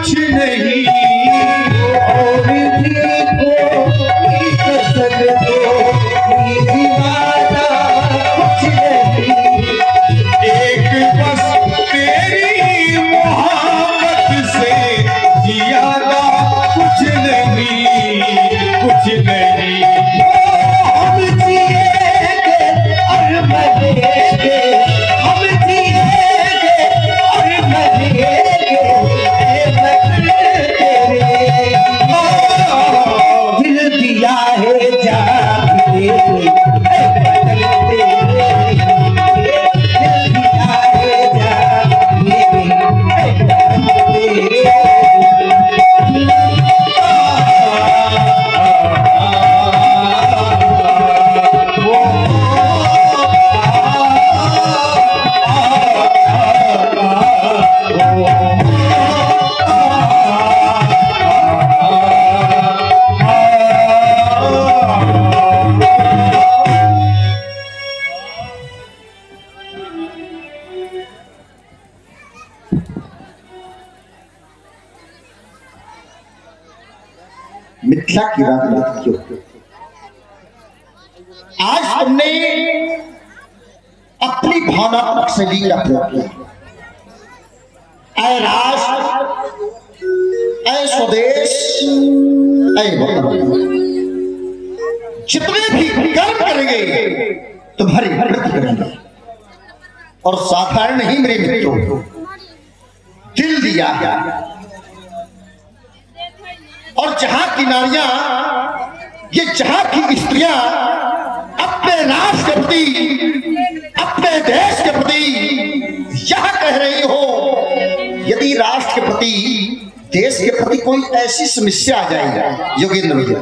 कुछ नहीं और कसम दो वादा कुछ नहीं। एक बस तेरी मोहब्बत से ज्यादा कुछ नहीं, कुछ नहीं। हम जिएंगे और मरेंगे, हम जिएंगे और मरेंगे दिल दिया है जाने मिथ्या की बात मत क्यों। आज तुमने अपनी भावनात्मक शैली का प्रयोग किया। ऐ राष्ट्र, ऐ स्वदेश, ऐ वतन, जितने भी कर्म करेंगे तुम्हारी प्रगति करेंगे। और साधारण नहीं मेरे मित्रों, दिल दिया है। और जहां की नारियां, ये जहां की स्त्रियां अपने राष्ट्र के प्रति, अपने देश के प्रति यह कह रही हो, यदि राष्ट्र के प्रति, देश के प्रति कोई ऐसी समस्या आ जाएगी योगेंद्र भैया,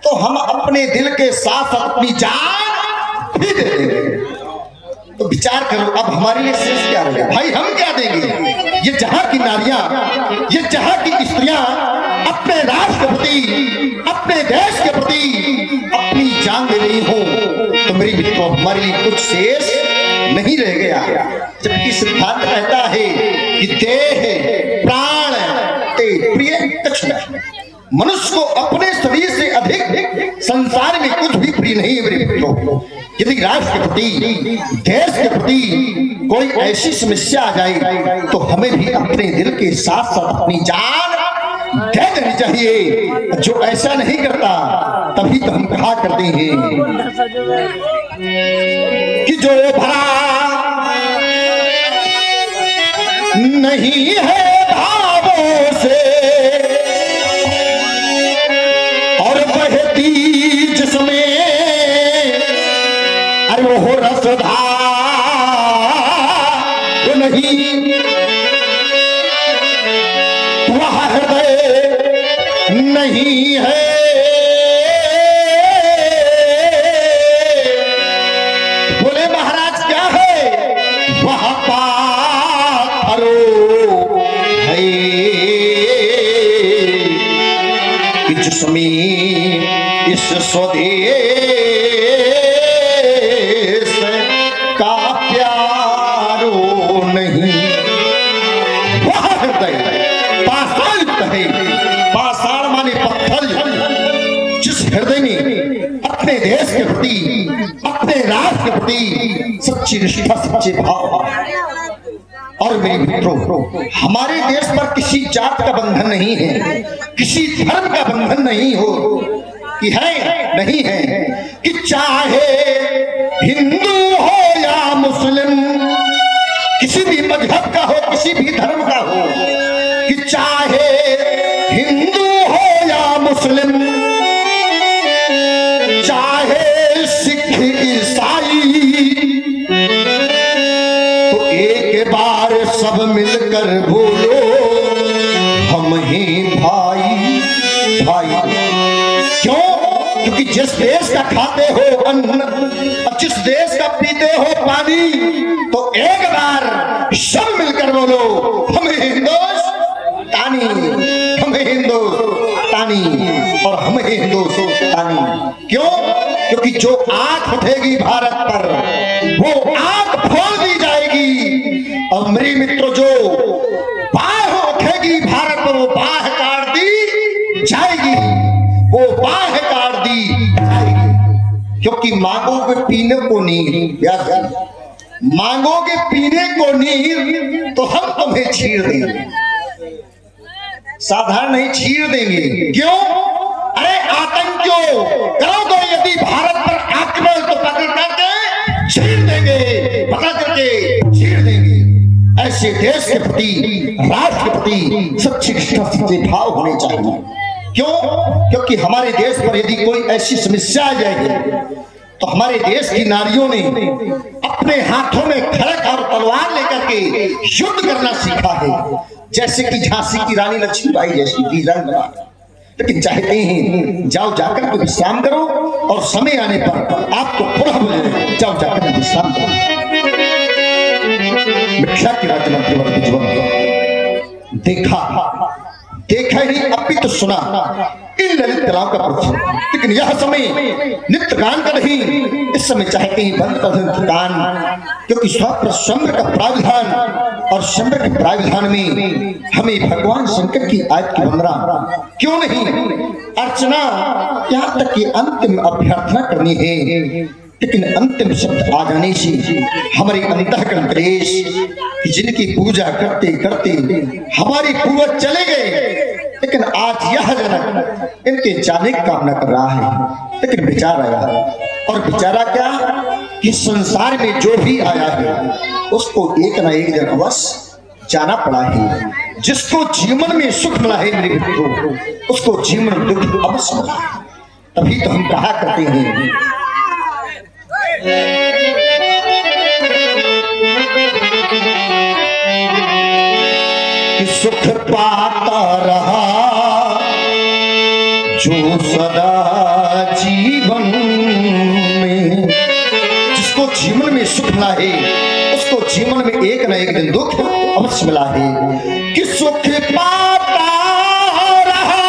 तो हम अपने दिल के साथ अपनी जान भी दे देंगे। तो विचार करो, अब हमारे लिए शेष क्या रहेगा भाई? हम क्या देंगे? ये जहां की नारियां, ये जहां की स्त्रियां अपने राष्ट्र के प्रति, अपने देश के प्रति अपनी जान दे रही हो, तो मेरी मित्रों हमारे लिए कुछ शेष नहीं रह गया। जबकि सिद्धांत कहता है कि देह प्राण ते प्रिय कुछ नहीं। मनुष्य को अपने शरीर से अधिक संसार में कुछ भी प्रिय नहीं है मेरे मित्रों। यदि राष्ट्र के प्रति, देश के प्रति कोई ऐसी समस्या आ जाए, तो हमें भी अपने दिल के साथ साथ अपनी जान दे देनी चाहिए। जो ऐसा नहीं करता, तभी तो हम कहा करते हैं कि जो भरा नहीं है भावों से और बहती जिसमें, अरे वो रसधार नहीं, वह हृदय नहीं है। बोले महाराज क्या है? वह पाथरो है कि जिसमें इस स्वदेश का प्यारो नहीं। वह हृदय पाषाण है, पाषाण माने पत्थर, जिस हृदय में अपने देश के प्रति, अपने राष्ट्र के प्रति सच्ची निष्ठा, सच्चे भाव। और मेरे मित्रों, हमारे देश पर किसी जात का बंधन नहीं है, किसी धर्म का बंधन नहीं हो कि है नहीं है, कि चाहे हिंदू हो या मुस्लिम, किसी भी मजहब का हो, किसी भी धर्म का हो, कि चाहे हिंदू हो या मुस्लिम, चाहे सिख ईसाई, तो एक बार सब मिलकर बोलो हम ही भाई भाई। क्यों? क्योंकि जिस देश का खाते हो अन्न और जिस देश का पीते हो पानी, तो एक बार सब मिलकर बोलो हम हिंदुस्तानी, हम हिंदुस्तानी और हम हिंदुस्तानी। क्यों? क्योंकि जो आंख उठेगी भारत पर, वो आंख फोड़ दी जाएगी। और मेरे मित्रों, जो बाह उठेगी भारत पर वो बाह काट दी जाएगी, वो बाह काट दी जाएगी। क्योंकि मांगोगे पीने को नीर, मांगोगे पीने को नीर तो हम तुम्हें छीड़ देंगे, साधारण नहीं छीड़ देंगे। क्यों? अरे आतंकियों, करोगे यदि भारत पर आक्रमण तो पकड़ करके छीड़ देंगे, पकड़ करके छीड़ देंगे। ऐसे देश के प्रति, राष्ट्र के प्रति सच्ची निष्ठा, सच्चे भाव होने चाहिए। क्यों? क्योंकि हमारे देश पर यदि कोई ऐसी समस्या आ जाएगी तो हमारे देश की नारियों ने अपने हाथों में खड़ग और तलवार लेकर के युद्ध करना सीखा है, जैसे कि झांसी की रानी लक्ष्मीबाई जैसी वीरंग। लेकिन चाहते हैं जाओ जाकर के विश्राम करो और समय आने पर आपको पुनः बुलाएंगे, जाओ जाकर विश्राम करो। मिथ्या की राज्य मंत्री जीवन देखा ही नहीं, अब भी तो सुना इन ललित कलाओं का प्रदर्शन। लेकिन यह समय नित्य गान का नहीं, इस समय चाहते ही बंद कर दें गान, क्योंकि स्वयं का प्राविधान और शंबर के प्राविधान में हमें भगवान शंकर की आयत की वंदना क्यों नहीं, अर्चना, यहाँ तक कि अंतिम अभ्यर्थना करनी है। लेकिन अंतिम शब्द आ जाने से हमारे अंतःकरण क्लेश, जिनकी पूजा करते करते हमारे पूर्वज चले गए, लेकिन आज यह जनक इनके जाने की कामना कर रहा है। लेकिन विचार आया, और विचारा क्या कि संसार में जो भी आया है उसको एक ना एक दिन अवश्य जाना पड़ा है। जिसको जीवन में सुख मिला है मेरे मित्रों, उसको जीवन में दुख अवश्य मिला है। तभी तो हम कहा करते हैं कि सुख पाता रहा जो सदा जीवन में, जिसको जीवन में सुख मिला है उसको जीवन में एक ना एक दिन दुख अवश्य मिला है। कि सुख पाता रहा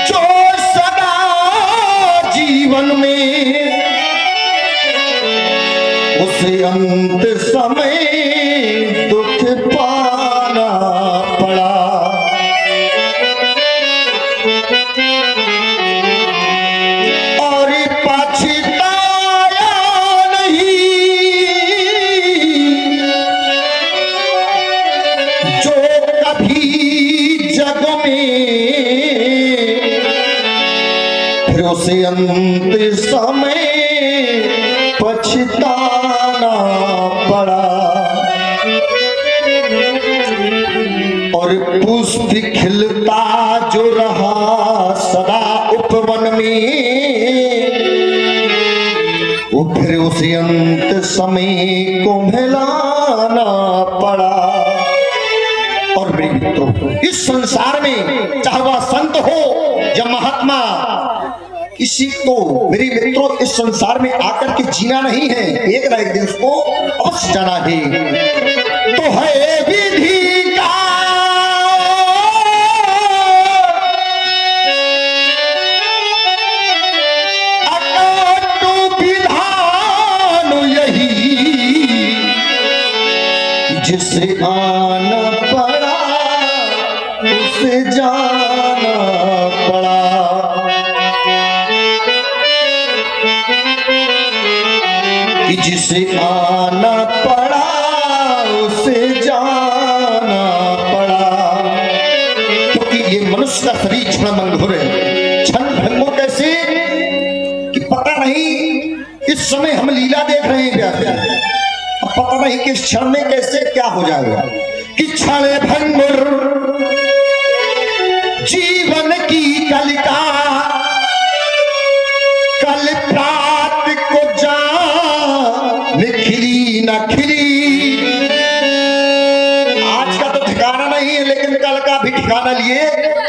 जो सदा जीवन में, उसे अंत समय दुख पाना पड़ा। और पछताया नहीं जो कभी जग में, फिर उसे अंत समय पछताना पड़ा। और पुष्प खिलता जो रहा सदा उपवन में, वो फिर उसे अंत समय को मिलाना पड़ा। और मेरे मित्रों, इस संसार में चाहे वह संत हो या महात्मा, किसी को मेरे मित्रों इस संसार में आकर के जीना नहीं है, एक ना एक दिन उसको अवश्य जाना है। तो है विधि का अकाट विधान यही, जिसे आना पड़ा उसे जाना पड़ा। जिसे आना पड़ा उसे जाना पड़ा। क्योंकि ये मनुष्य का शरीर क्षणभंगुर है। क्षणभंगुर कैसे कि पता नहीं, इस समय हम लीला देख रहे हैं व्यास, अब पता नहीं कि इस क्षण में कैसे क्या हो जाएगा। कि क्षणभंगुर जीवन की कलिका, कल प्रात को खिली न खिली। आज का तो ठिकाना नहीं है, लेकिन कल का भी ठिकाना लिए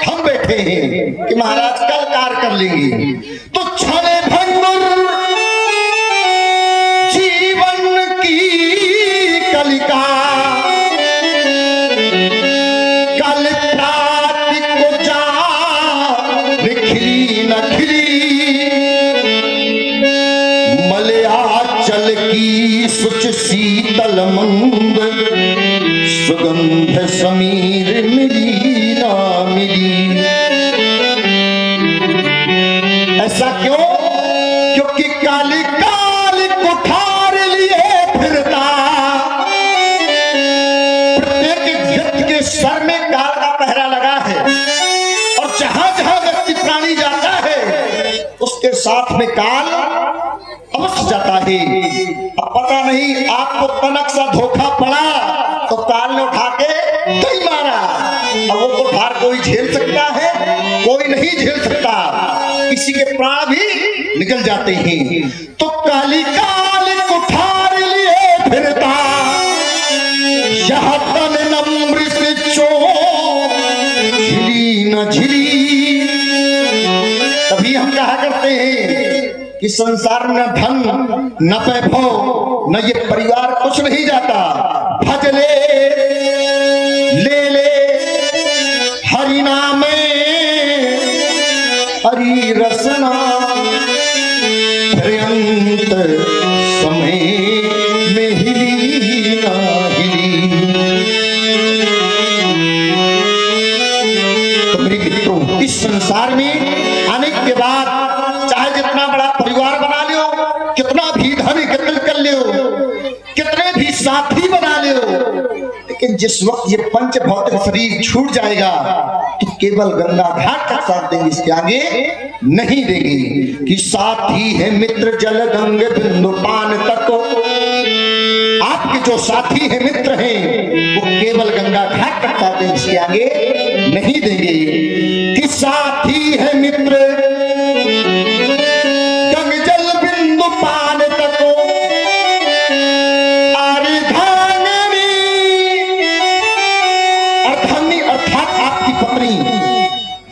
हम बैठे हैं कि महाराज कल कार कर लेंगे। तो क्षणभंगुर जीवन की कलिका, कल प्रात को जा खिली न खिली। मलयाचल की सुच शीतल मंद सुगंध गंध समीर मिली ना मिली। ऐसा क्यों? क्योंकि काली काली कुठार लिए फिरता, प्रत्येक व्यक्ति के सर में काल का पहरा लगा है, और जहां जहां व्यक्ति प्राणी जाता है उसके साथ में काल अवश्य जाता है। अब पता नहीं आपको तनक सा धोखा पड़ा तो काल ने उठा के कहीं मारा। अब वो कुठार कोई झेल सकता है? कोई नहीं झेल सकता, किसी के प्राण भी निकल जाते हैं। तो काली काली कुठार लिए फिरता, यह तन नम्र से चोट झिली न झिली। तभी हम कहा करते हैं कि संसार न धन न वैभव न ये परिवार कुछ नहीं जाता। भज ले ले हरि नाम हरि रसना, पर्यंत समय में हिली ना हिली। तो मेरे मित्रों, इस संसार में आने के बाद चाहे जितना बड़ा परिवार बना लो, कितना भी धन एकत्रित कर लो, कितने भी साथी बना लो, लेकिन जिस वक्त ये पंच भौतिक शरीर छूट जाएगा तो केवल गंगा घाट का साथ देंगे, इसके आगे नहीं देंगे। कि साथी है मित्र जल गंग बिंदु पान तक, आपके जो साथी है मित्र हैं वो केवल गंगा घाट तक साथ देंगे, इसके आगे नहीं देंगे। कि साथी है मित्र गंग जल बिंदु पान तक, अर्धांगिनी, अर्धांगिनी अर्थात आपकी पत्नी,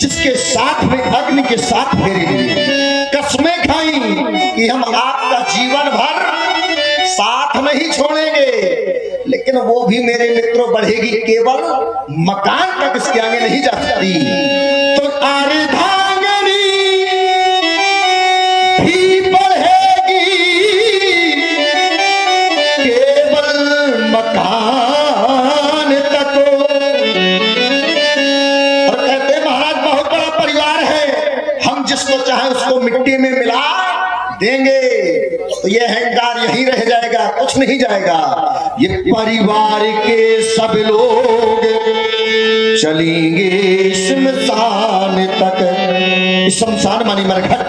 जिसके साथ में अग्नि के साथ फेरे लिए कसमें खाई कि हम आपका जीवन भर साथ नहीं छोड़ेंगे, लेकिन वो भी मेरे मित्रों बढ़ेगी केवल मकान तक, इसके आगे नहीं जा सकती। तो अर्धांगिनी भी बढ़ेगी केवल मकान तक। और कहते महाराज बहुत बड़ा परिवार है, हम जिसको चाहे उसको मिट्टी में मिला देंगे, तो ये अहंकार यहीं रह जाएगा, कुछ नहीं जाएगा। ये परिवार के सब लोग चलेंगे शमशान तक। शमशान मानी मरघट,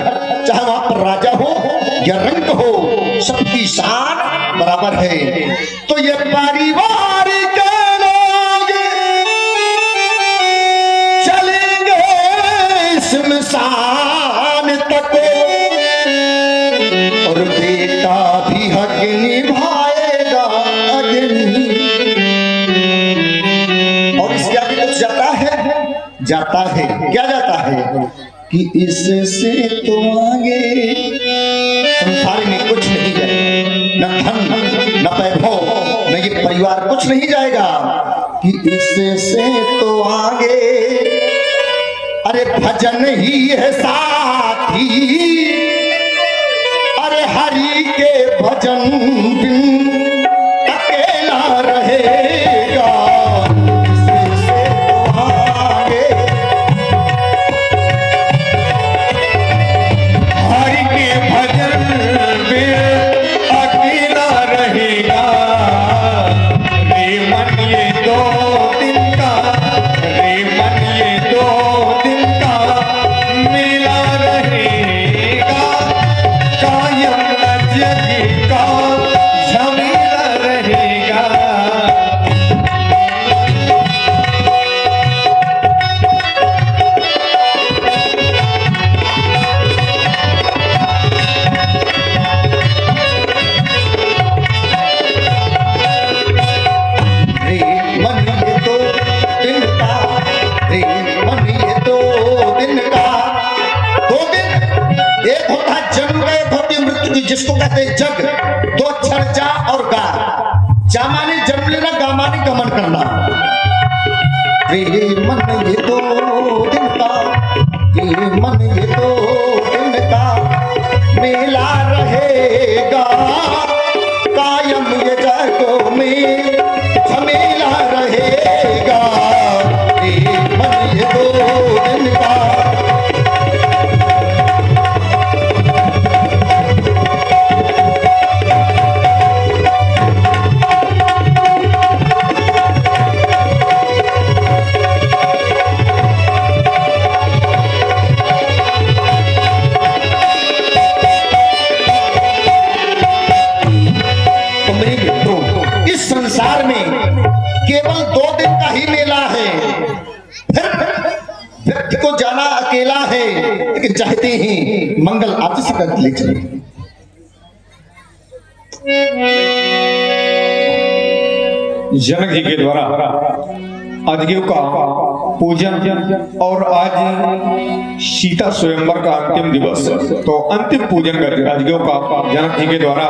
चाहे वहां पर राजा हो या रंक हो, सबकी शान बराबर है। तो ये परिवार के लोग चलेंगे शमशान तक, और बेटा भी हक निभाएगा अग्नि। और इसके आगे कुछ जाता है क्या जाता है? कि इससे तो आगे संसार में कुछ नहीं जाएगा, न धन न वैभव न ये परिवार, कुछ नहीं जाएगा। कि इससे तो आगे अरे भजन ही है साथी, अरे हरि के भजन बिन अकेला रहेगा। इससे तो आगे हरि के भजन में अकेला रहेगा। रे मन ये 2 दिन का, रे मन ये 2 दिन का मेला रहेगा। कायम न जग का झमेला रहेगा। रे मन ये 2 दिन का, रे मन ये 2 दिन का। 2 दिन, एक होता है जन्म का, एक होती है मृत्यु की, जिसको कहते हैं जग। 2 अक्षर जा और गा। जा माने जन्म लेना, गा माने गमन करना। रे मन ये 2 दिन का, रे मन ये 2 दिन का मेला रहेगा। कायम ये जगों में झमेला रहेगा। लेकिन चाहते हैं मंगल आरती से कर ले चले। जनक जी के द्वारा अजगेव का पूजन और आज सीता स्वयंवर का अंतिम दिवस, तो अंतिम पूजन करके अजगेव का जनक जी के द्वारा